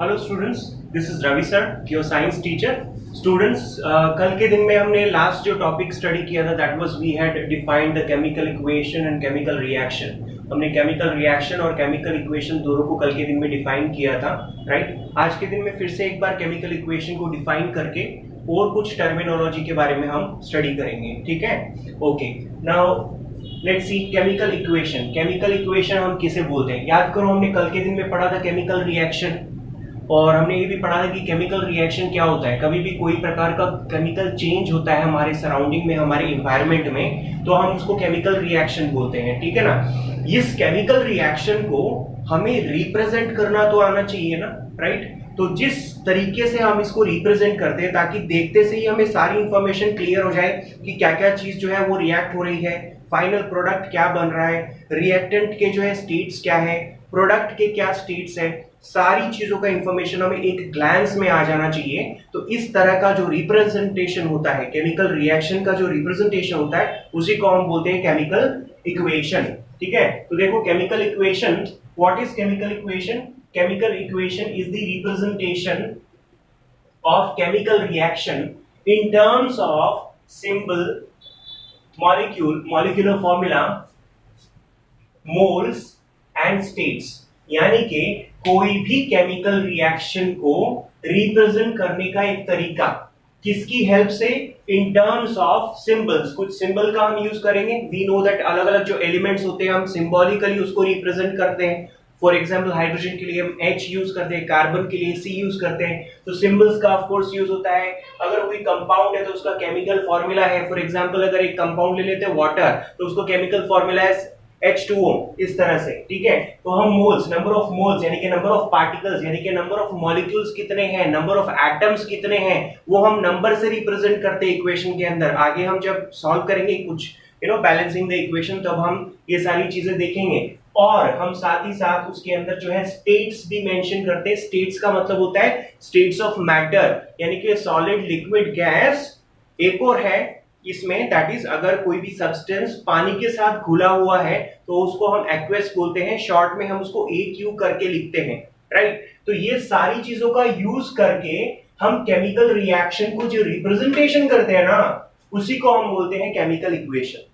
Hello students, this is Ravi sir, your science teacher. Students, कल के दिन में हमने लास्ट जो टॉपिक स्टडी किया था that was we had defined the chemical equation and chemical reaction. हमने केमिकल रिएक्शन और केमिकल इक्वेशन दोनों को कल के दिन में डिफाइन किया था, राइट। आज के दिन में फिर से एक बार केमिकल इक्वेशन को डिफाइन करके और कुछ टर्मिनोलॉजी के बारे में हम स्टडी करेंगे, ठीक है। Okay, now let's see chemical equation. Chemical equation हम किसे बोलते हैं? याद करो, हमने कल के दिन में पढ़ा था केमिकल रिएक्शन, और हमने ये भी पढ़ा था कि केमिकल रिएक्शन क्या होता है। कभी भी कोई प्रकार का केमिकल चेंज होता है हमारे सराउंडिंग में, हमारे इन्वायरमेंट में, तो हम उसको केमिकल रिएक्शन बोलते हैं, ठीक है ना। इस केमिकल रिएक्शन को हमें रिप्रेजेंट करना तो आना चाहिए ना, राइट। तो जिस तरीके से हम इसको रिप्रेजेंट करते हैं ताकि देखते से ही हमें सारी इंफॉर्मेशन क्लियर हो जाए कि क्या क्या चीज जो है वो रिएक्ट हो रही है, फाइनल प्रोडक्ट क्या बन रहा है, रिएक्टेंट के जो है स्टेट्स क्या है, प्रोडक्ट के क्या स्टेट्स है, सारी चीजों का इंफॉर्मेशन हमें एक ग्लैंस में आ जाना चाहिए। तो इस तरह का जो रिप्रेजेंटेशन होता है, केमिकल रिएक्शन का जो रिप्रेजेंटेशन होता है, उसी को हम बोलते हैं केमिकल इक्वेशन, ठीक है। तो देखो, chemical equation, what is chemical equation? Chemical equation is the representation of chemical reaction in terms of symbol, molecule, molecular formula, moles and states. यानी कि कोई भी केमिकल रिएक्शन को रिप्रेजेंट करने का एक तरीका, किसकी हेल्प से? In terms of symbols. कुछ सिंबल का हम यूज करेंगे। वी नो दैट अलग अलग जो एलिमेंट्स होते हैं हम सिंबॉलिकली उसको रिप्रेजेंट करते हैं। फॉर एग्जाम्पल, हाइड्रोजन के लिए हम H यूज करते हैं, कार्बन के लिए C यूज करते हैं। तो सिंबल्स का ऑफ कोर्स यूज होता है। अगर कोई कंपाउंड है तो उसका केमिकल फॉर्मूला है। फॉर एग्जाम्पल, अगर एक कंपाउंड ले लेते हैं वाटर, तो उसको केमिकल फॉर्मूला है H2O, इस तरह से, ठीक है। तो हम मोल्स, नंबर ऑफ मोल्स यानी कि नंबर ऑफ पार्टिकल्स, यानी कि नंबर ऑफ मॉलिक्यूल्स कितने हैं, नंबर ऑफ एटम्स कितने हैं, वो हम नंबर से रिप्रेजेंट करते हैं इक्वेशन के अंदर। आगे हम जब सॉल्व करेंगे कुछ बैलेंसिंग द इक्वेशन, तब हम ये सारी चीजें देखेंगे। और हम साथ ही साथ उसके अंदर जो है स्टेट्स भी मेंशन करते हैं। स्टेट्स का मतलब होता है स्टेट्स ऑफ मैटर, यानी कि सॉलिड, लिक्विड, गैस। एक और है इसमें, दैट इज अगर कोई भी सब्सटेंस पानी के साथ घुला हुआ है तो उसको हम एक्वेस बोलते हैं। शॉर्ट में हम उसको AQ करके लिखते हैं, राइट। तो ये सारी चीजों का यूज करके हम केमिकल रिएक्शन को जो रिप्रेजेंटेशन करते हैं ना, उसी को हम बोलते हैं केमिकल इक्वेशन।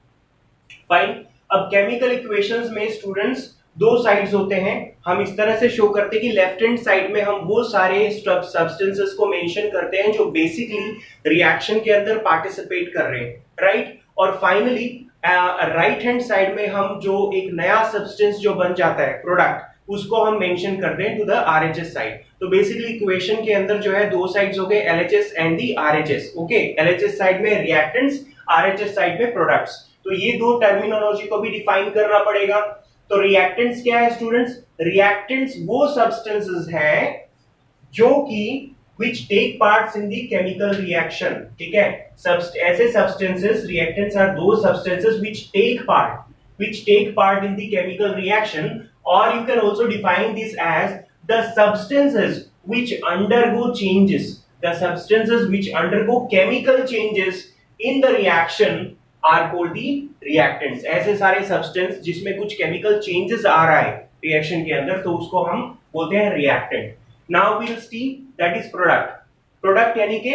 फाइन। अब केमिकल इक्वेशंस में स्टूडेंट्स दो साइड्स होते हैं। हम इस तरह से शो करते हैं कि लेफ्ट हैंड साइड में हम वो सारे सब्सटेंसेस को मेंशन करते हैं जो बेसिकली रिएक्शन के अंदर पार्टिसिपेट कर रहे हैं, राइट। और फाइनली राइट हैंड साइड में हम जो एक नया सब्सटेंस जो बन जाता है, प्रोडक्ट, उसको हम मेंशन करते हैं टू द RHS साइड। तो बेसिकली इक्वेशन के अंदर जो है दो साइड्स हो गए, LHS and the RHS। Okay, LHS side में रिएक्टेंट्स, RHS साइड में प्रोडक्ट्स। तो ये दो टर्मिनोलॉजी को भी डिफाइन करना पड़ेगा। तो रिएक्टेंट्स क्या है स्टूडेंट्स? रिएक्टेंट्स वो सब्सटेंसेस हैं जो कि which take parts in the chemical reaction, ठीक है। ऐसे substances, reactants are those substances which take part in the chemical reaction, or you can also define this as the substances which undergo changes. The substances which undergo chemical changes in the reaction are called the reactants. ऐसे सारे substance जिसमें कुछ chemical changes आ रहा है reaction के अंदर, तो उसको हम बोलते हैं reactant. Now we'll see that is product. Product यानी कि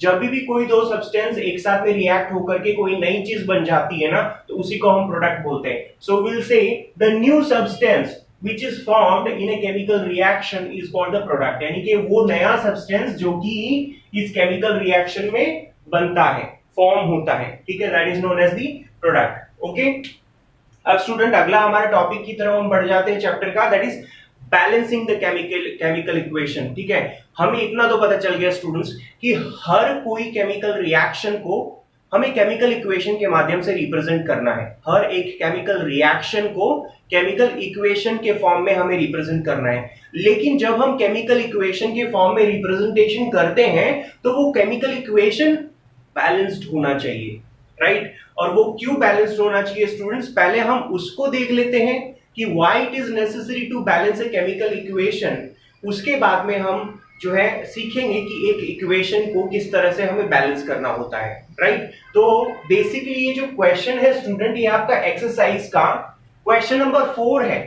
जब भी कोई दो सब्सटेंस एक साथ में रिएक्ट होकर के कोई नई चीज बन जाती है ना, तो उसी को हम प्रोडक्ट बोलते हैं। So will say the new substance which is formed in a chemical reaction is called the product, यानी कि वो नया सब्सटेंस जो कि इस केमिकल रिएक्शन में बनता है, फॉर्म होता है, ठीक है, that is known as the product. Okay, अब स्टूडेंट अगला हमारे टॉपिक की तरफ हम बढ़ जाते हैं चैप्टर का, that is balancing the chemical equation, ठीक है। हमें इतना तो पता चल गया स्टूडेंट्स कि हर कोई केमिकल रिएक्शन को हमें केमिकल इक्वेशन के माध्यम से रिप्रेजेंट करना है। हर एक केमिकल रिएक्शन को केमिकल इक्वेशन के फॉर्म में हमें रिप्रेजेंट करना है। लेकिन जब हम केमिकल इक्वेशन के फॉर्म में रिप्रेजेंटेशन करते हैं तो वो केमिकल इक्वेशन बैलेंस्ड होना चाहिए, राइट। और वो क्यों बैलेंस्ड होना चाहिए स्टूडेंट्स? पहले हम उसको देख लेते हैं कि why it is necessary to balance a chemical equation। उसके बाद में हम जो है सीखेंगे कि एक इक्वेशन को किस तरह से हमें बैलेंस करना होता है, राइट। तो बेसिकली ये जो क्वेश्चन है स्टूडेंट, ये आपका एक्सरसाइज का क्वेश्चन नंबर 4 है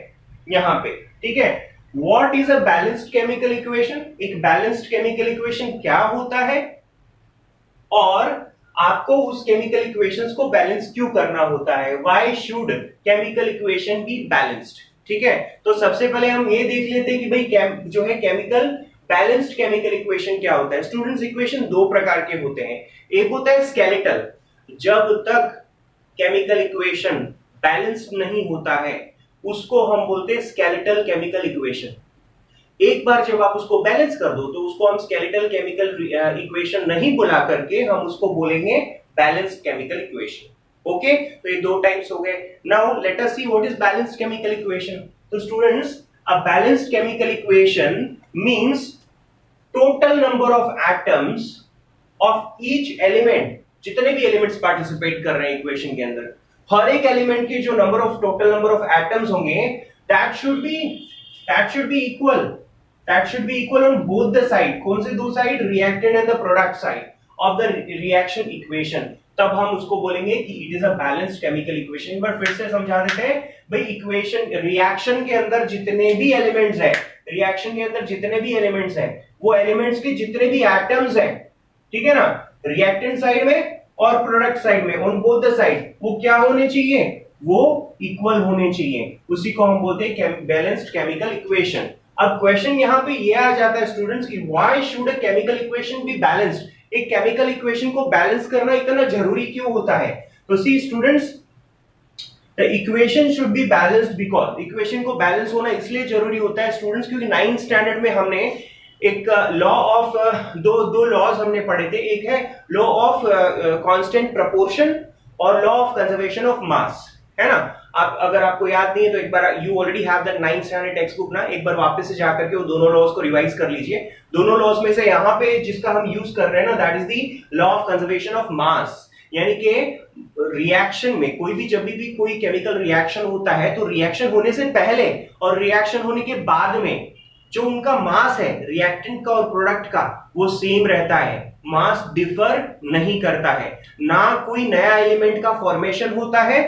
यहाँ पे, ठीक है। What is a balanced chemical equation, एक बैलेंस्ड केमिकल इक्वेशन क्या होता है और आपको उस केमिकल इक्वेशंस को बैलेंस क्यों करना होता है, why should chemical equation be balanced. ठीक है, तो सबसे पहले हम ये देख लेते हैं कि भाई जो है केमिकल बैलेंस्ड केमिकल इक्वेशन क्या होता है। स्टूडेंट्स, इक्वेशन दो प्रकार के होते हैं, एक होता है स्केलेटल, जब तक केमिकल इक्वेशन बैलेंस्ड नहीं होता है उसको हम बोलते हैं स्केलेटल केमिकल इक्वेशन। एक बार जब आप उसको बैलेंस कर दो तो उसको हम स्केलेटल केमिकल इक्वेशन नहीं बुला करके हम उसको बोलेंगे बैलेंस्ड केमिकल इक्वेशन। ओके, तो ये दो टाइप्स हो गए। Now let us see what is balanced chemical equation. तो students, a balanced chemical equation means total number of atoms of each element, जितने भी एलिमेंट्स पार्टिसिपेट कर रहे हैं इक्वेशन के अंदर, हर एक एलिमेंट के जो टोटल नंबर ऑफ एटम्स होंगे that should be equal on both the side. कौन से दो side, reactant and the product side of the reaction equation. तब हम उसको बोलेंगे कि it is a balanced chemical equation. एक बार फिर से समझा देते हैं भाई, इक्वेशन रिएक्शन के अंदर जितने भी एलिमेंट्स है, रिएक्शन के अंदर जितने भी एलिमेंट्स है, वो एलिमेंट्स के जितने भी एटम्स है, ठीक है ना, रिएक्टेंट साइड में और प्रोडक्ट साइड में, ऑन बोथ द साइड, वो क्या होने चाहिए, वो इक्वल होने चाहिए। उसी को हम बोलते हैं बैलेंस्ड केमिकल इक्वेशन। अब क्वेश्चन यहां पे ये आ जाता है स्टूडेंट्स कि why should a chemical equation be balanced, एक केमिकल इक्वेशन को बैलेंस करना इतना जरूरी क्यों होता है। तो see students, the equation should be balanced because, equation को बैलेंस होना इसलिए जरूरी होता है स्टूडेंट्स क्योंकि 9th स्टैंडर्ड में हमने एक लॉ ऑफ दो लॉज हमने पढ़े थे, एक है लॉ ऑफ कांस्टेंट प्रोपोर्शन और लॉ ऑफ कंजर्वेशन ऑफ मास, है ना। आप अगर आपको याद नहीं है तो एक बार you already have the 9th standard text book ना, एक बार वापस से जाकर के वो दोनों लॉज को रिवाइज कर लीजिए। दोनों लॉज में से यहाँ पे जिसका हम यूज कर रहे हैं ना, that is the law of conservation of मास। यानी कि रिएक्शन में कोई भी, जब भी कोई केमिकल रिएक्शन होता है तो रिएक्शन होने से पहले और रिएक्शन होने के बाद में जो उनका मास है रिएक्टेंट का और प्रोडक्ट का, वो सेम रहता है, मास डिफर नहीं करता है। ना कोई नया एलिमेंट का फॉर्मेशन होता है,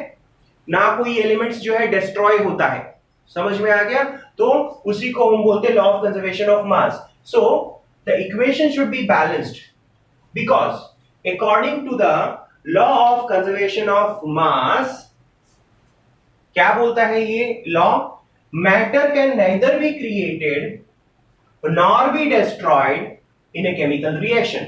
ना कोई एलिमेंट्स जो है डिस्ट्रॉय होता है। समझ में आ गया? तो उसी को हम बोलते हैं law of conservation of mass. So the equation should be balanced because according to the law of conservation of mass, क्या बोलता है ये law, matter can neither be created nor be destroyed in a chemical reaction।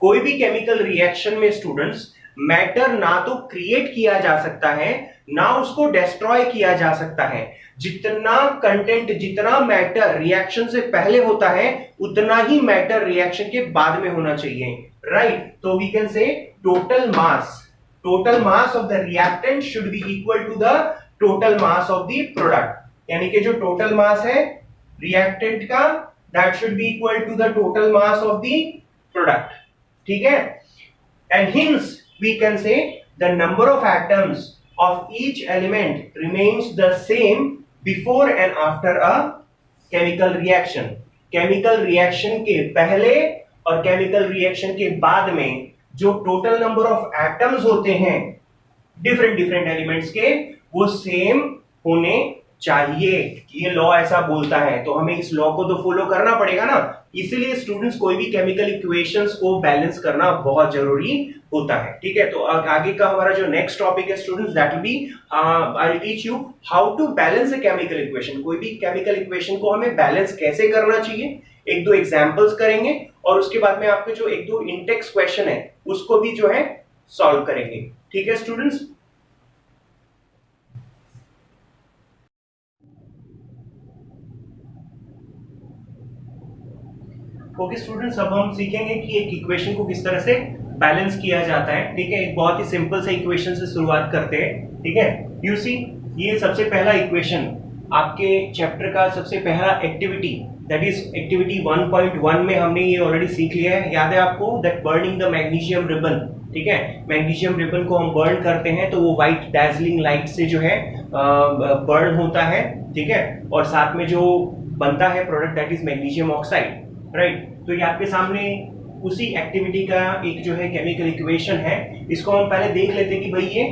कोई भी chemical reaction में students matter ना तो create किया जा सकता है ना उसको डिस्ट्रॉय किया जा सकता है। जितना कंटेंट, जितना मैटर रिएक्शन से पहले होता है उतना ही मैटर रिएक्शन के बाद में होना चाहिए, राइट। तो we can say total mass of the reactant should be equal to the total mass of the product. यानी कि जो टोटल मास है रिएक्टेंट का, that should be equal to the total mass of the product, ठीक है। And hence we can say the number of atoms of each element remains the same before and after a chemical reaction. Chemical reaction के पहले और chemical reaction के बाद में जो total number of atoms होते हैं डिफरेंट एलिमेंट्स के, वो सेम होने चाहिए। ये लॉ ऐसा बोलता है, तो हमें इस लॉ को तो फॉलो करना पड़ेगा ना। इसीलिए स्टूडेंट्स कोई भी केमिकल इक्वेशंस को बैलेंस करना बहुत जरूरी होता है, ठीक है। तो आगे का हमारा जो नेक्स्ट टॉपिक है students, that will be I will teach you how to balance a chemical equation. कोई भी केमिकल इक्वेशन को हमें बैलेंस कैसे करना चाहिए, एक दो एग्जांपल्स करेंगे और उसके बाद में आपके जो एक दो इंटेक्स क्वेश्चन है उसको भी जो है सॉल्व करेंगे, ठीक है स्टूडेंट्स। ओके स्टूडेंट्स, अब हम सीखेंगे कि एक इक्वेशन को किस तरह से बैलेंस किया जाता है, ठीक है। एक बहुत ही सिंपल सा इक्वेशन से शुरुआत करते हैं, ठीक है। यू सी, ये सबसे पहला इक्वेशन आपके चैप्टर का सबसे पहला एक्टिविटी, दैट इज एक्टिविटी 1.1 में हमने ये ऑलरेडी सीख लिया है। याद है आपको, that burning the magnesium ribbon, ठीक है। मैग्नीशियम रिबन को हम बर्न करते हैं तो वो व्हाइट डैजलिंग लाइट से जो है बर्न होता है, ठीक है। और साथ में जो बनता है product, that is magnesium oxide, right. तो ये आपके सामने उसी एक्टिविटी का एक जो है केमिकल इक्वेशन है। इसको हम पहले देख लेते हैं कि भाई ये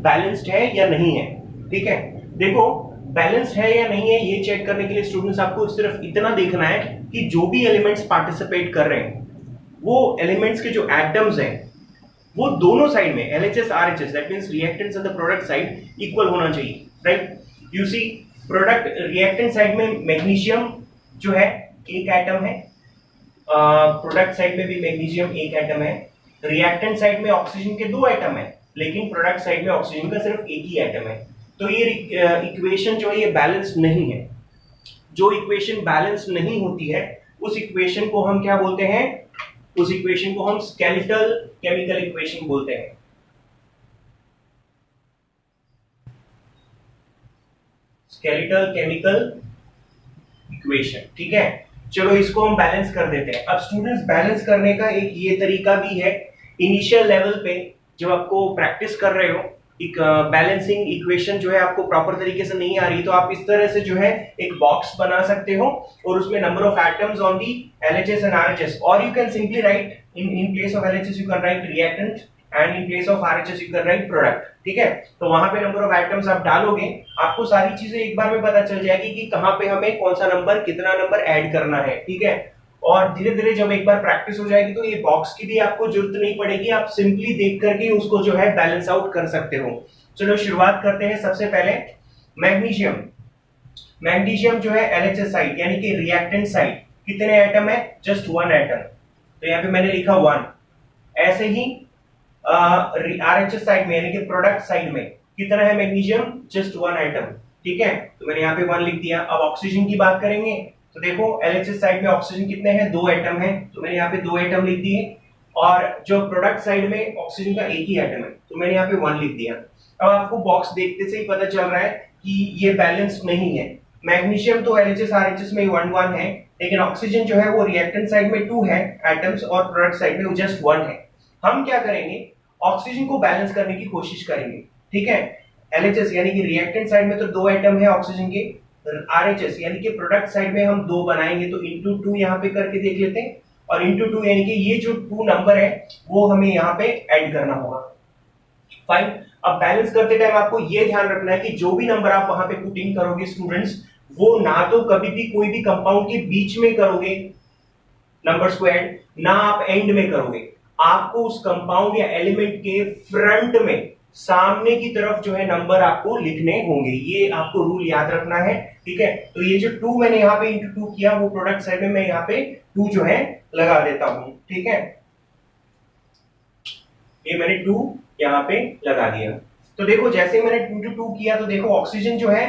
बैलेंस्ड है या नहीं है, ठीक है। देखो, बैलेंस है या नहीं है ये चेक करने के लिए स्टूडेंट्स आपको सिर्फ इतना देखना है कि जो भी एलिमेंट्स पार्टिसिपेट कर रहे हैं वो एलिमेंट्स के जो एटम्स हैं वो दोनों साइड में LHS RHS that means reactants and the product side equal होना चाहिए, right. You see product reactant side में मैग्नीशियम जो है एक एटम है, प्रोडक्ट साइड में भी मैग्नीशियम एक एटम है, रिएक्टेंट साइड में ऑक्सीजन के दो एटम है, लेकिन प्रोडक्ट साइड में ऑक्सीजन का सिर्फ एक ही एटम है। तो ये इक्वेशन जो है ये बैलेंस नहीं है। जो इक्वेशन बैलेंस नहीं होती है उस इक्वेशन को हम क्या बोलते हैं, उस इक्वेशन को हम स्केलेटल केमिकल इक्वेशन बोलते हैं। स्केलेटल केमिकल इक्वेशन, ठीक है। चलो इसको हम बैलेंस कर देते हैं। अब स्टूडेंट्स बैलेंस करने का एक ये तरीका भी है, इनिशियल लेवल पे जब आपको प्रैक्टिस कर रहे हो एक बैलेंसिंग इक्वेशन जो है आपको प्रॉपर तरीके से नहीं आ रही तो आप इस तरह से जो है एक बॉक्स बना सकते हो और उसमें number of atoms on the LHS and RHS, और you can simply write in place of LHS you can write reactant and in place of RHS you can write product, ठीक है। तो वहां पे नंबर ऑफ एटम्स आप डालोगे, आपको सारी चीजें एक बार में पता चल जाएगी कि कहां पे हमें कौन सा नंबर कितना नंबर ऐड करना है, ठीक है। और धीरे धीरे जब एक बार प्रैक्टिस हो जाएगी तो ये बॉक्स की भी आपको जरूरत नहीं पड़ेगी, आप सिंपली देख करके उसको जो है बैलेंस आउट कर सकते हो। चलो शुरुआत करते हैं। सबसे पहले मैग्नीशियम, मैग्नीशियम जो है LHS साइड यानी कि रिएक्टेंट साइड कितने एटम है, जस्ट वन एटम, तो यहाँ पे मैंने लिखा 1। ऐसे ही RHS साइड में यानी कि प्रोडक्ट साइड में कितना है मैग्नीशियम, जस्ट वन एटम, ठीक है, तो मैंने यहाँ पे 1 लिख दिया। अब ऑक्सीजन की बात करेंगे तो देखो LHS साइड में ऑक्सीजन कितने हैं, 2 एटम है, तो मैंने यहाँ पे 2 एटम लिख दिए। और जो प्रोडक्ट साइड में ऑक्सीजन का एक ही एटम है तो मैंने यहाँ पे 1 लिख दिया। अब आपको बॉक्स देखते से ही पता चल रहा है कि ये बैलेंस नहीं है। मैग्नीशियम तो LHS RHS में 1 है, लेकिन ऑक्सीजन जो है वो रिएक्टेंट साइड में 2 है एटम्स और प्रोडक्ट साइड में जस्ट 1 है। हम क्या करेंगे, ऑक्सीजन को बैलेंस करने की कोशिश करेंगे, ठीक है। LHS यानी कि रिएक्टेंट साइड में तो 2 एटम है ऑक्सीजन के, RHS यानी कि प्रोडक्ट साइड में हम 2 बनाएंगे तो इंटू 2 यहाँ पे करके देख लेते हैं, और इंटू 2 यानी कि ये जो 2 नंबर है वो हमें यहाँ पे ऐड करना होगा। फाइन। अब बैलेंस करते टाइम आपको ये ध्यान रखना है कि जो भी नंबर आप वहां पे पुटिंग करोगे स्टूडेंट्स, वो ना तो कभी भी कोई भी कंपाउंड के बीच में करोगे नंबर्स को ऐड, ना आप एंड में करोगे, आपको उस कंपाउंड या एलिमेंट के फ्रंट में सामने की तरफ जो है नंबर आपको लिखने होंगे। ये आपको रूल याद रखना है, ठीक है। तो ये जो 2 मैंने यहाँ पे इंटू 2 किया वो प्रोडक्ट साइड में मैं यहाँ पे 2 जो है लगा देता हूं, ठीक है। ये मैंने 2 यहाँ पे लगा दिया। तो देखो जैसे मैंने 2 to 2 किया तो देखो ऑक्सीजन जो है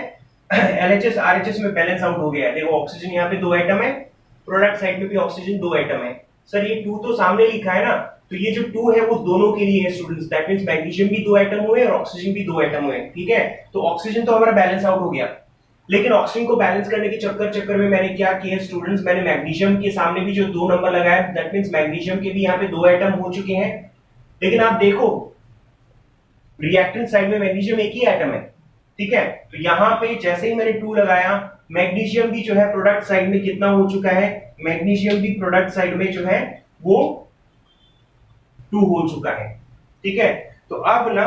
LHS RHS में बैलेंस आउट हो गया है। देखो ऑक्सीजन यहाँ पे 2 एटम है, प्रोडक्ट साइड में भी ऑक्सीजन 2 एटम है। सर ये 2 तो सामने लिखा है ना, तो ये जो 2 है वो दोनों के लिए है स्टूडेंट्स, दैट मींस मैग्नीशियम भी 2 एटम हुए और ऑक्सीजन भी 2 एटम हुए, ठीक है। तो ऑक्सीजन तो हमारा बैलेंस आउट हो गया, लेकिन ऑक्सीजन को बैलेंस करने के चक्कर में मैंने क्या किया स्टूडेंट्स, मैंने मैग्नीशियम के सामने भी जो 2 नंबर लगाया, दैट मींस मैग्नीशियम के भी यहाँ पे 2 एटम हो चुके हैं। लेकिन आप देखो रिएक्टेंट साइड में मैग्नीशियम एक ही एटम है, ठीक है। तो यहां पे जैसे ही मैंने 2 लगाया, मैग्नीशियम भी जो है प्रोडक्ट साइड में कितना हो चुका है, मैग्नीशियम भी प्रोडक्ट साइड में जो है वो 2 हो चुका है, ठीक है। तो अब ना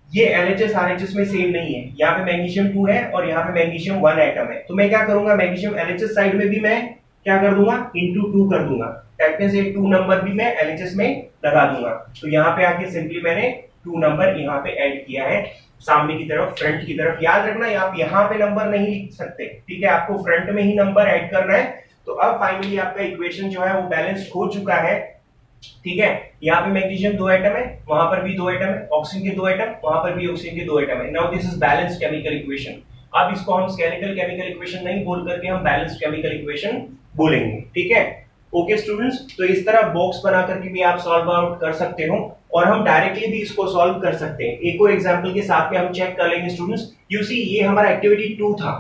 ये LHS RHS में सेम नहीं है, यहाँ पे मैग्नीशियम 2 है और यहाँ पे मैग्नीशियम 1 एटम है। तो मैं क्या करूंगा, मैग्नीशियम LHS साइड में भी मैं क्या कर दूंगा, इंटू 2 कर दूंगा, दैट मींस एक 2 नंबर भी मैं LHS में लगा दूंगा। तो यहाँ पे आके सिंपली मैंने 2 नंबर यहाँ पे ऐड किया है सामने की तरफ, फ्रंट की तरफ। याद रखना आप यहाँ पे नंबर नहीं लिख सकते, ठीक है, आपको फ्रंट में ही नंबर ऐड करना है। तो अब फाइनली आपका इक्वेशन जो है वो बैलेंस्ड हो चुका है, ठीक है। यहाँ पे मैग्नीशियम 2 एटम है, वहां पर भी 2 एटम है, ऑक्सीजन के 2 एटम, वहां पर भी ऑक्सीजन के 2 एटम है। Now this is balanced chemical equation. अब इसको हम स्केलेटल केमिकल इक्वेशन नहीं बोल करके हम बैलेंस्ड केमिकल इक्वेशन बोलेंगे, ठीक है। ओके स्टूडेंट्स, तो इस तरह बॉक्स बना करके भी आप सॉल्व आउट कर सकते हो और हम डायरेक्टली भी इसको सॉल्व कर सकते हैं। एक और एग्जांपल के साथ में हम चेक कर लेंगे स्टूडेंट्स। यू सी ये हमारा एक्टिविटी 2 था,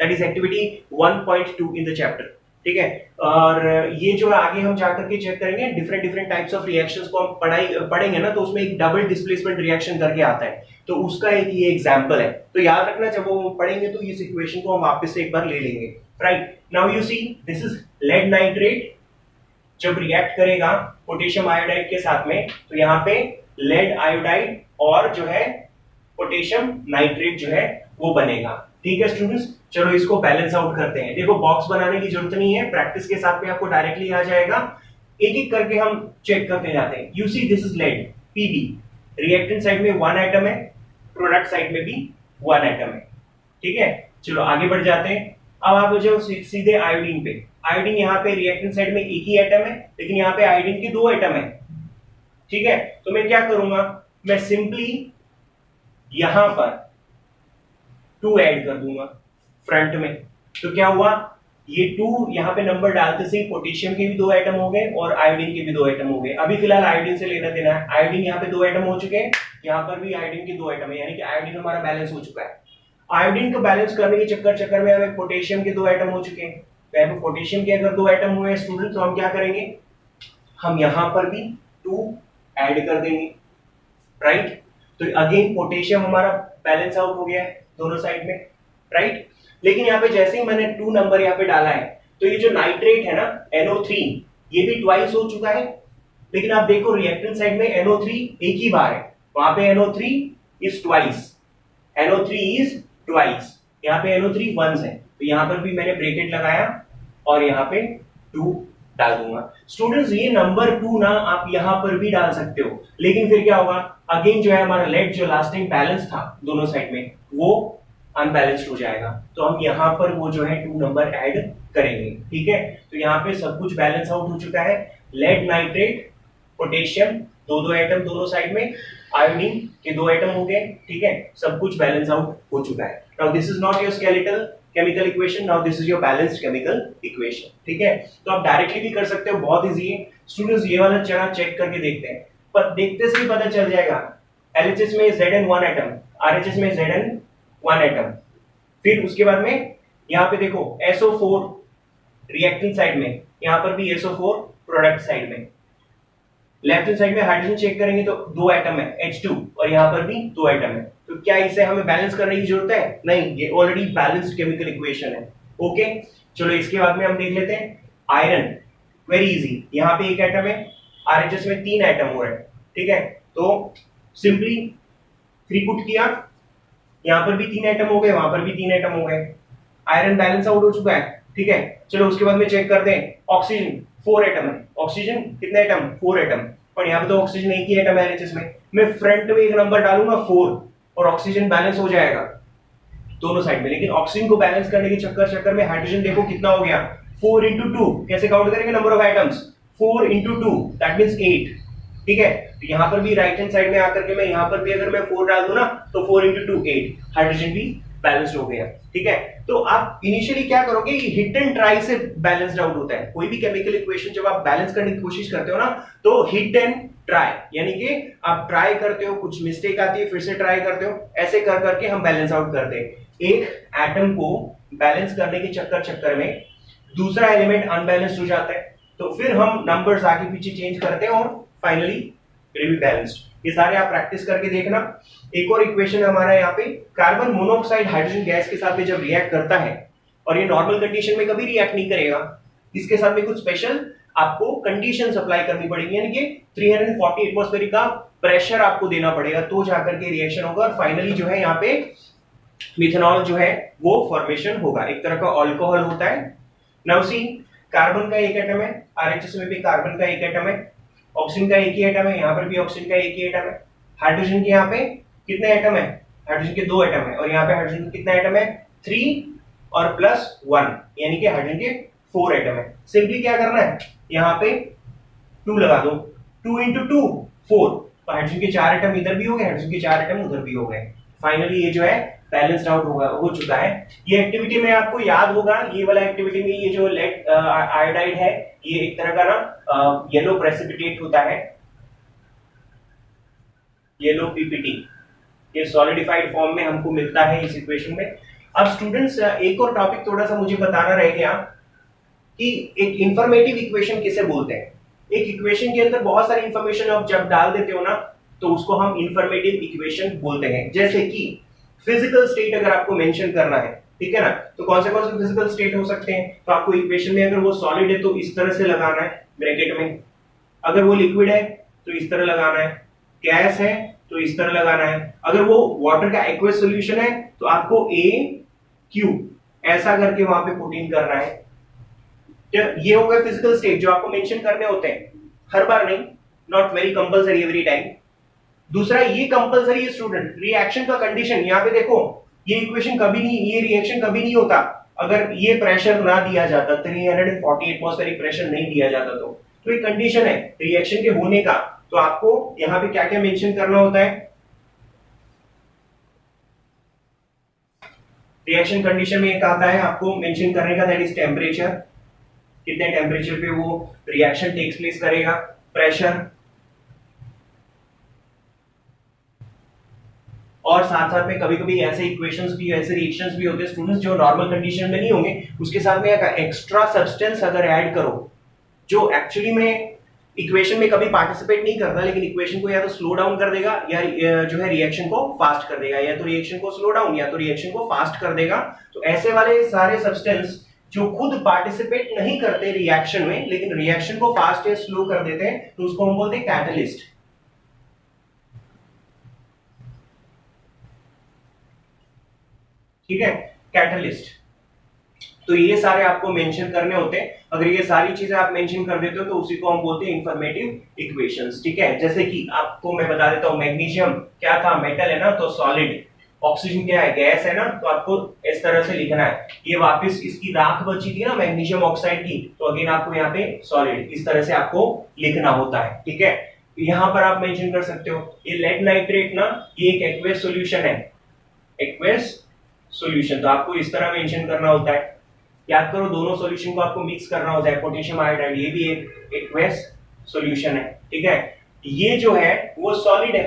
that is activity 1.2 in the chapter, ठीक है। और ये जो आगे हम जाकर के चेक करेंगे डिफरेंट टाइप्स ऑफ रिएक्शंस को हम पढ़ेंगे ना, तो उसमें एक डबल डिस्प्लेसमेंट रिएक्शन करके आता है, तो उसका एक ये एग्जांपल है। तो याद रखना जब वो पढ़ेंगे तो इस इक्वेशन को हम वापस से एक बार ले लेंगे, right. Now you see this is lead nitrate, जब रिएक्ट करेगा पोटेशियम आयोडाइड के साथ में तो यहाँ पे लेड आयोडाइड और जो है पोटेशियम नाइट्रेट जो है वो बनेगा, ठीक है स्टूडेंट्स, चलो इसको बैलेंस आउट करते हैं। देखो बॉक्स बनाने की जरूरत नहीं है, प्रैक्टिस के साथ में आपको डायरेक्टली आ जाएगा। एक एक करके हम चेक करते जाते हैं। You see this is lead PB, reactant side में 1 एटम है, प्रोडक्ट साइड में भी 1 एटम है। ठीक है, चलो आगे बढ़ जाते हैं। अब आप हो जाओ सीधे आयोडीन पे। आयोडीन यहाँ पे रिएक्टेंट साइड में एक ही एटम है, लेकिन यहाँ पे आयोडीन के 2 एटम है। ठीक है, तो मैं क्या करूंगा, मैं सिंपली यहां पर 2 ऐड कर दूंगा फ्रंट में। तो क्या हुआ, ये 2 यहाँ पे नंबर डालते से पोटेशियम के भी 2 एटम हो गए और आयोडीन के भी 2 एटम हो गए। अभी फिलहाल आयोडीन से लेना देना है। आयोडीन यहाँ पे 2 एटम हो चुके हैं, यहाँ पर भी आयोडीन के 2 एटम है, यानी कि आयोडीन हमारा बैलेंस हो चुका है। आयोडीन को बैलेंस करने के चक्कर में हमें पोटेशियम के 2 एटम हो चुके हैं। तो पोटेशियम के अगर 2 एटम हुए स्टूडेंट, तो हम क्या करेंगे, हम यहाँ पर भी 2 ऐड कर देंगे, राइट। तो अगेन पोटेशियम हमारा बैलेंस आउट हो गया है दोनों साइड में, राइट। लेकिन यहाँ पे जैसे ही मैंने 2 नंबर यहाँ पे डाला है, तो ये जो नाइट्रेट है ना NO3, ये भी ट्वाइस हो चुका है। लेकिन आप देखो रिएक्टेंट साइड में NO3 एक ही बार है, वहां पे NO3 is twice, NO3 is twice, यहाँ पे NO3 वंस है। तो यहाँ पर भी मैंने ब्रैकेट लगाया और यहाँ पे 2 डाल दूंगा। स्टूडेंट्स ये नंबर 2 ना आप यहाँ पर भी डाल सकते हो, लेकिन फिर क्या होगा, अगेन जो है हमारा लेड जो लास्ट टाइम बैलेंस था दोनों साइड में, वो अनबैलेंस्ड हो जाएगा। तो हम यहाँ पर वो जो है 2 नंबर ऐड करेंगे। ठीक है, तो यहाँ पे सब कुछ बैलेंस आउट हो चुका है। लेड नाइट्रेट, पोटेशियम 2 एटम दोनों साइड में, आयोडीन के 2 एटम हो गए। ठीक है, सब कुछ बैलेंस आउट हो चुका है। Now this is not your skeletal chemical equation, now this is your balanced chemical equation. ठीक है, तो आप डायरेक्टली भी कर सकते हो, बहुत इजी है। स्टूडेंट्स ये वाला जरा चेक करके देखते हैं, पर देखते से ही पता चल जाएगा। LHS में Zn 1 एटम, RHS में Zn 1 एटम। फिर उसके बाद में यहाँ पे देखो SO4 रिएक्टेंट साइड में, यहाँ पर भी SO4 प्रोडक्ट साइड में। लेफ्ट हैंड साइड में हाइड्रोजन चेक करेंगे तो 2 एटम है H2, और यहाँ पर भी 2 एटम है। तो क्या इसे हमें बैलेंस करने की जरूरत है? नहीं, ये ऑलरेडी बैलेंस्ड केमिकल इक्वेशन है। ओके, चलो इसके बाद में हम देख लेते हैं आयरन। वेरी इजी, यहाँ पे 1 एटम है, RHS में 3 एटम हो रहे हैं। ठीक है, तो सिंपली 3 पुट किया, यहाँ पर भी 3 एटम हो गए, वहां पर भी 3 एटम हो गए। आयरन बैलेंस आउट हो चुका है। ठीक है, चलो उसके बाद में चेक करते हैं ऑक्सीजन। 4 एटम है, ऑक्सीजन कितने एटम? 4 एटम, पर यहाँ पे तो ऑक्सीजन एक ही एटम है एलएचएस में। मैं फ्रंट में एक नंबर डालूंगा 4 और ऑक्सीजन बैलेंस हो जाएगा दोनों साइड में। लेकिन ऑक्सीजन को बैलेंस करने के चक्कर में हाइड्रोजन देखो कितना हो गया, 4 into 2। कैसे काउंट करेंगे number of atoms? 4 into 2 that means 8। ठीक है, तो यहाँ पर भी राइट हैंड साइड में आकर के मैं यहाँ पर भी अगर मैं 4 डाल दूं ना, तो 4 into 2 8, हाइड्रोजन भी बैलेंस्ड हो गया। ठीक है, तो आप इनिशियली क्या करोगे, हिट एंड ट्राई से बैलेंस्ड आउट होता है। कोई भी केमिकल इक्वेशन जब आप बैलेंस करने की कोशिश करते हो ना, तो हिट एंड ट्राई, यानी कि आप ट्राई करते हो, कुछ मिस्टेक आती है, फिर से ट्राई करते हो, ऐसे कर करके हम बैलेंस आउट करते हैं। एक एटम को बैलेंस करने के चक्कर में दूसरा एलिमेंट अनबैलेंस्ड हो जाता है, तो फिर हम नंबर्स आगे पीछे चेंज करते हैं और finally it will be balanced. ये सारे आप प्रैक्टिस करके देखना। एक और इक्वेशन है हमारा यहाँ पे, कार्बन मोनोऑक्साइड हाइड्रोजन गैस के साथ में जब रिएक्ट करता है, और ये नॉर्मल कंडीशन में कभी रिएक्ट नहीं करेगा, इसके साथ में कुछ स्पेशल आपको कंडीशन अप्लाई करनी पड़ेगी, यानी कि 340 एटमॉस्फेरिक का प्रेशर आपको देना पड़ेगा, तो जाकर के रिएक्शन होगा और फाइनली जो है यहाँ पे मिथेनॉल जो है वो फॉर्मेशन होगा। एक तरह का अल्कोहल होता है। नाउ सी, कार्बन का 1 एटम है, आरएचएस में भी कार्बन का 1 एटम है, ऑक्सीजन का 1 ही एटम है, यहाँ पर भी ऑक्सीजन का 1 ही एटम है। हाइड्रोजन के यहाँ पे कितने एटम है? हाइड्रोजन के 2 एटम है, और यहाँ पे हाइड्रोजन के कितना एटम है? 3 और प्लस 1, यानी कि हाइड्रोजन के 4 एटम है। सिंपली क्या करना है, यहाँ पे 2 लगा दो, 2 into 2 4, तो हाइड्रोजन के 4 एटम इधर भी हो गए, हाइड्रोजन के 4 एटम उधर भी हो गए। फाइनली ये जो है बैलेंस्ड आउट हो चुका है। ये एक्टिविटी में आपको याद होगा, ये वाला एक्टिविटी में ये जो लेड आयोडाइड है, ये एक तरह का ना येलो प्रेसिपिटेट होता है, येलो पीपीटी, ये सॉलिडिफाइड फॉर्म में हमको मिलता है इस इक्वेशन में। अब स्टूडेंट्स एक और टॉपिक थोड़ा सा मुझे बताना रह गया कि एक इंफॉर्मेटिव इक्वेशन किसे बोलते हैं। एक इक्वेशन के अंदर बहुत सारी इंफॉर्मेशन आप जब डाल देते हो ना, तो उसको हम इंफॉर्मेटिव इक्वेशन बोलते हैं। जैसे कि फिजिकल स्टेट अगर आपको मेंशन करना है, ठीक है ना, तो कौन से फिजिकल स्टेट हो सकते हैं, तो आपको इक्वेशन में अगर वो सॉलिड है तो इस तरह से लगाना है ब्रैकेट में, अगर वो लिक्विड है तो इस तरह लगाना है, गैस है तो इस तरह लगाना है, अगर वो वाटर का एक्वस सॉल्यूशन है तो आपको A Q ऐसा करके वहां पे पुट इन करना है। ये हो गए फिजिकल स्टेट जो आपको मेंशन करने होते हैं, हर बार नहीं, not very compulsory every time. दूसरा ये कंपलसरी है स्टूडेंट, रिएक्शन का कंडीशन। यहां पे देखो ये इक्वेशन कभी नहीं, ये रिएक्शन कभी नहीं होता अगर ये प्रेशर ना दिया जाता, 340 एटमॉस्फेरिक प्रेशर नहीं दिया जाता तो ये कंडीशन है रिएक्शन के होने का। तो आपको यहां पे क्या क्या मेंशन करना होता है रिएक्शन कंडीशन में, एक आता है आपको मेंशन करने का, दैट इज टेम्परेचर, कितने टेम्परेचर पे वो रिएक्शन टेक्स प्लेस करेगा, प्रेशर, और साथ साथ में कभी कभी ऐसे इक्वेशंस भी, ऐसे रिएक्शंस भी होते हैं स्टूडेंट्स जो नॉर्मल कंडीशन में नहीं होंगे, उसके साथ में एक्स्ट्रा सब्सटेंस अगर ऐड करो जो एक्चुअली में इक्वेशन में कभी पार्टिसिपेट नहीं करता, लेकिन इक्वेशन को या तो स्लो डाउन कर देगा या जो है रिएक्शन को फास्ट कर देगा, या तो रिएक्शन को स्लो डाउन या तो रिएक्शन को फास्ट कर देगा। तो ऐसे वाले सारे सब्सटेंस जो खुद पार्टिसिपेट नहीं करते रिएक्शन में लेकिन रिएक्शन को फास्ट या स्लो कर देते हैं, तो उसको हम बोलते हैं कैटलिस्ट। ठीक है, कैटलिस्ट। तो ये सारे आपको मेंशन करने होते हैं। अगर ये सारी चीजें आप मेंशन कर देते हो तो उसी को हम बोलते हैं इंफॉर्मेटिव इक्वेशंस। ठीक है, जैसे कि आपको मैं बता देता हूं, मैग्नीशियम क्या था, मेटल है ना, तो सॉलिड। ऑक्सीजन क्या है, गैस है ना, तो आपको इस तरह से लिखना है। ये वापस इसकी राख बची थी ना मैग्नीशियम ऑक्साइड की, तो अगेन आपको यहाँ पे सॉलिड इस तरह से आपको लिखना होता है। ठीक है, यहां पर आप मेंशन कर सकते हो ये लेड नाइट्रेट ना, ये एक एक्वेस सॉल्यूशन है, एक्वेस सॉल्यूशन, तो आपको इस तरह मेंशन करना होता है। याद करो दोनों सॉल्यूशन को आपको मिक्स करना होता है, पोटेशियम आयोडाइड ये भी एक एक्वेस सॉल्यूशन है। ठीक है, ये जो है वो सॉलिड है,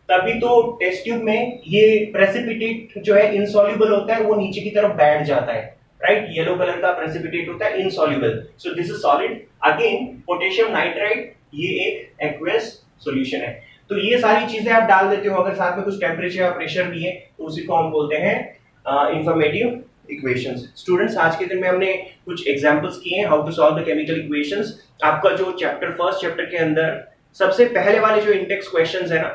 तभी तो टेस्ट ट्यूब में ये प्रेसिपिटेट जो है इनसॉल्युबल होता है, वो नीचे की तरफ बैठ जाता है, राइट। येलो कलर का प्रेसिपिटेट होता है insoluble, so this is solid. Again potassium nitride ये एक एक्वेस सॉल्यूशन है। तो ये सारी चीजें आप डाल देते हो, अगर साथ में कुछ टेम्परेचर या प्रेशर भी है तो उसी को हम बोलते हैं इंफॉर्मेटिव इक्वेशंस। स्टूडेंट्स आज के दिन में हमने कुछ एग्जांपल्स किए हैं how to solve the chemical equations. आपका जो फर्स्ट चैप्टर के अंदर सबसे पहले वाले जो इंडेक्स क्वेश्चंस है ना,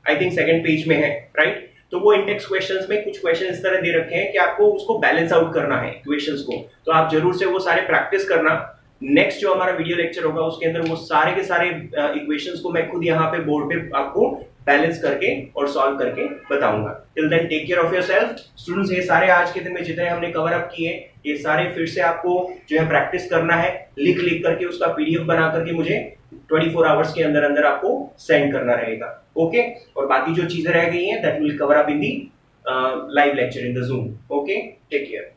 आई थिंक सेकंड पेज में है, राइट। तो वो इंडेक्स क्वेश्चंस में कुछ क्वेश्चन इस तरह दे रखे हैं कि आपको उसको बैलेंस आउट करना है इक्वेशंस को, तो आप जरूर से वो सारे प्रैक्टिस करना। नेक्स्ट जो हमारा वीडियो लेक्चर होगा उसके अंदर वो सारे के सारे इक्वेशंस को मैं खुद यहाँ पे बोर्ड पे आपको बैलेंस करके और सॉल्व करके बताऊंगा। Till then take care of yourself students. ये सारे आज के दिन में जितने हमने कवर अप किए, ये सारे फिर से आपको जो है प्रैक्टिस करना है, लिख करके उसका पीडीएफ बना करके मुझे 24 आवर्स के अंदर अंदर आपको सेंड करना रहेगा। ओके, और बाकी जो चीजें रह गई हैं that will cover up in the live lecture in the Zoom. Okay, take care.